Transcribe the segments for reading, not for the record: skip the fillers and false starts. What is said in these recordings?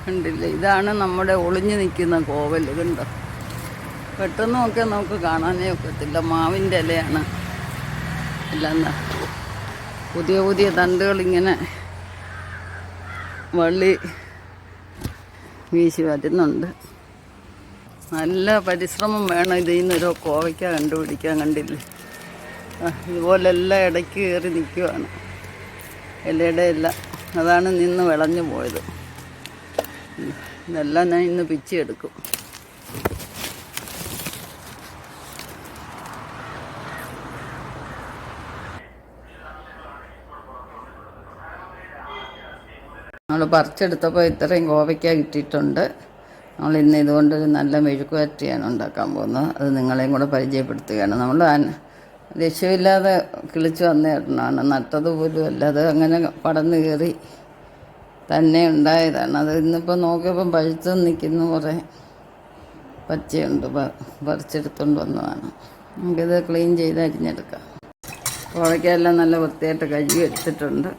കണ്ടില്ലേ, ഇതാണ് നമ്മുടെ ഒളിഞ്ഞു നിൽക്കുന്ന കോവൽ. ഇതുണ്ടോ? പെട്ടെന്ന് നോക്കിയാൽ നമുക്ക് കാണാനേ ഒക്കത്തില്ല. മാവിൻ്റെ ഇലയാണ് എല്ലാം. പുതിയ പുതിയ തണ്ടുകളിങ്ങനെ വള്ളി വീശി വരുന്നുണ്ട്. നല്ല പരിശ്രമം വേണം ഇതിൽ നിന്നൊരു കോവയ്ക്ക കണ്ടുപിടിക്കാൻ. കണ്ടില്ലേ, ഇതുപോലെല്ലാം ഇടയ്ക്ക് കയറി നിൽക്കുവാണ് ഇലയുടെ എല്ലാം. അതാണ് നിന്ന് വിളഞ്ഞു പോയത്. ഇതെല്ലാം ഞാൻ ഇന്ന് പിച്ചെടുക്കും. നമ്മൾ പറിച്ചെടുത്തപ്പോൾ ഇത്രയും കോവയ്ക്ക കിട്ടിയിട്ടുണ്ട്. നമ്മൾ ഇന്ന് ഇതുകൊണ്ടൊരു നല്ല മെഴുക്കുവരട്ടിയാണ് ഉണ്ടാക്കാൻ പോകുന്നത്. അത് നിങ്ങളെയും കൂടെ പരിചയപ്പെടുത്തുകയാണ്. നമ്മൾ രക്ഷയില്ലാതെ കിളിച്ച് വന്നതാണ്, നട്ടതുപോലും അല്ല. അത് അങ്ങനെ പടന്ന് കയറി തന്നെ ഉണ്ടായതാണ്. അത് ഇന്നിപ്പോൾ നോക്കിയപ്പം പഴുത്ത് നിൽക്കുന്ന കുറേ പച്ചയുണ്ട്, പറിച്ചെടുത്തുകൊണ്ട് വന്നതാണ്. നമുക്കിത് ക്ലീൻ ചെയ്ത് അരിഞ്ഞെടുക്കാം. കോവയ്ക്കെല്ലാം നല്ല വൃത്തിയായിട്ട് കഴുകി എടുത്തിട്ടുണ്ട്.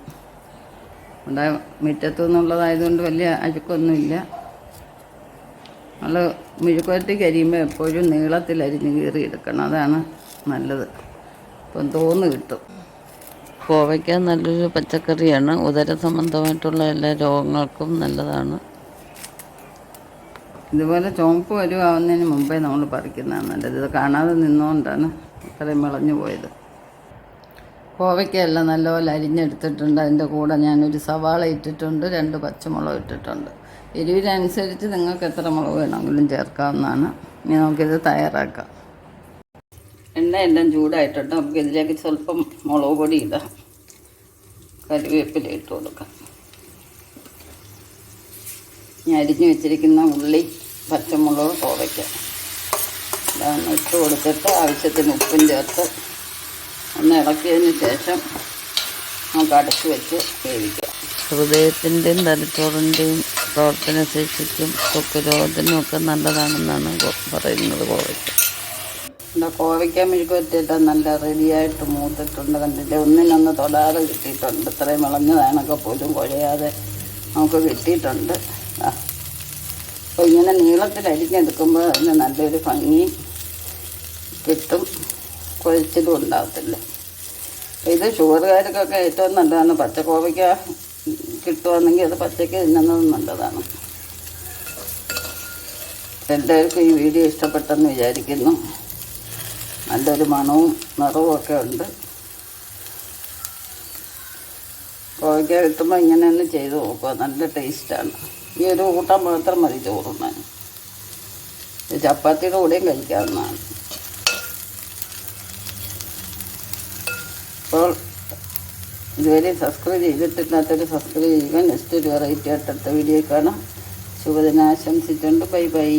ഇവിടെ മുറ്റത്തു നിന്നുള്ളതായതുകൊണ്ട് വലിയ അഴുക്കൊന്നുമില്ല. നമ്മൾ മെഴുക്കുവരട്ടിക്ക് അരിയുമ്പോൾ എപ്പോഴും നീളത്തിൽ അരിഞ്ഞ് കീറി എടുക്കണം, അതാണ് നല്ലത്. ഇപ്പം തോന്ന് കിട്ടും. കോവയ്ക്ക നല്ലൊരു പച്ചക്കറിയാണ്. ഉദര സംബന്ധമായിട്ടുള്ള എല്ലാ രോഗങ്ങൾക്കും നല്ലതാണ്. ഇതുപോലെ ചുവപ്പ് വരുവാകുന്നതിന് മുമ്പേ നമ്മൾ പറിക്കുന്നതാണ് നല്ലത്. ഇത് കാണാതെ നിന്നുകൊണ്ടാണ് ഇത്രയും വിളഞ്ഞു പോയത്. കോവയ്ക്കയെല്ലാം നല്ലപോലെ അരിഞ്ഞെടുത്തിട്ടുണ്ട്. അതിൻ്റെ കൂടെ ഞാനൊരു സവാള ഇട്ടിട്ടുണ്ട്, 2 പച്ചമുളക് ഇട്ടിട്ടുണ്ട്. എരിവിനനുസരിച്ച് നിങ്ങൾക്ക് എത്ര മുളക് വേണമെങ്കിലും ചേർക്കാവുന്നതാണ്. ഇനി നമുക്കിത് തയ്യാറാക്കാം. എണ്ണയെല്ലാം ചൂടായിട്ടുണ്ട്. നമുക്കിതിലേക്ക് സ്വല്പം മുളക് പൊടി ഇടാം, കറിവേപ്പില ഇട്ട് കൊടുക്കാം. ഞാൻ അരിഞ്ഞ് വെച്ചിരിക്കുന്ന ഉള്ളി, പച്ചമുളക്, കോവയ്ക്ക ഇതാണ് ഇട്ട് കൊടുത്തിട്ട് ആവശ്യത്തിന് ഉപ്പും ചേർത്ത് ഒന്ന് ഇളക്കിയതിന് ശേഷം നമുക്ക് അടച്ച് വെച്ച് വേവിക്കാം. ഹൃദയത്തിൻ്റെയും തലച്ചോറിൻ്റെയും പ്രവർത്തന ശേഷിക്കും ത്വക്ക് രോഗത്തിനും ഒക്കെ നല്ലതാണെന്നാണ് പറയുന്നത് കോവയ്ക്ക. ഇവിടെ കോവയ്ക്ക മെഴുക്കുവരട്ടിയിട്ട് നല്ല റെഡിയായിട്ട് മൂത്തിട്ടുണ്ട്. കണ്ടിട്ട് ഒന്നിനൊന്ന് തൊടാതെ കിട്ടിയിട്ടുണ്ട്. ഇത്രയും വിളഞ്ഞതാണൊക്കെ പോലും കുഴയാതെ നമുക്ക് കിട്ടിയിട്ടുണ്ട്. അപ്പോൾ ഇങ്ങനെ നീളത്തിൽ അരിഞ്ഞെടുക്കുമ്പോൾ അതിന് നല്ലൊരു ഭംഗിയും കിട്ടും, കുഴച്ചിലും ഉണ്ടാകത്തില്ല. ഇത് ഷുഗറുകാർക്കൊക്കെ ഏറ്റവും നല്ലതാണ്. പച്ചക്കോവയ്ക്ക കിട്ടുവാണെങ്കിൽ അത് പച്ചയ്ക്ക് തിന്നുന്നത് നല്ലതാണ്. എല്ലാവർക്കും ഈ വീഡിയോ ഇഷ്ടപ്പെട്ടെന്ന് വിചാരിക്കുന്നു. നല്ലൊരു മണവും നിറവും ഒക്കെ ഉണ്ട്. കോവയ്ക്ക കിട്ടുമ്പോൾ ഇങ്ങനെയൊന്ന് ചെയ്ത് നോക്കുക, നല്ല ടേസ്റ്റാണ്. ഈ ഒരു കൂട്ടം മാത്രം മതി ചോറുണ്ണാൻ. ചപ്പാത്തിയുടെ കൂടെയും കഴിക്കാവുന്നതാണ്. അപ്പോൾ ഇതുവരെ സബ്സ്ക്രൈബ് ചെയ്തിട്ടില്ലാത്തൊരു സബ്സ്ക്രൈബ് ചെയ്യുക. നെക്സ്റ്റ് ഒരു വെറൈറ്റി ആയിട്ട് അടുത്ത വീഡിയോ കാണാം. ശുഭദിനം ആശംസിച്ചുകൊണ്ട് ബൈ ബൈ.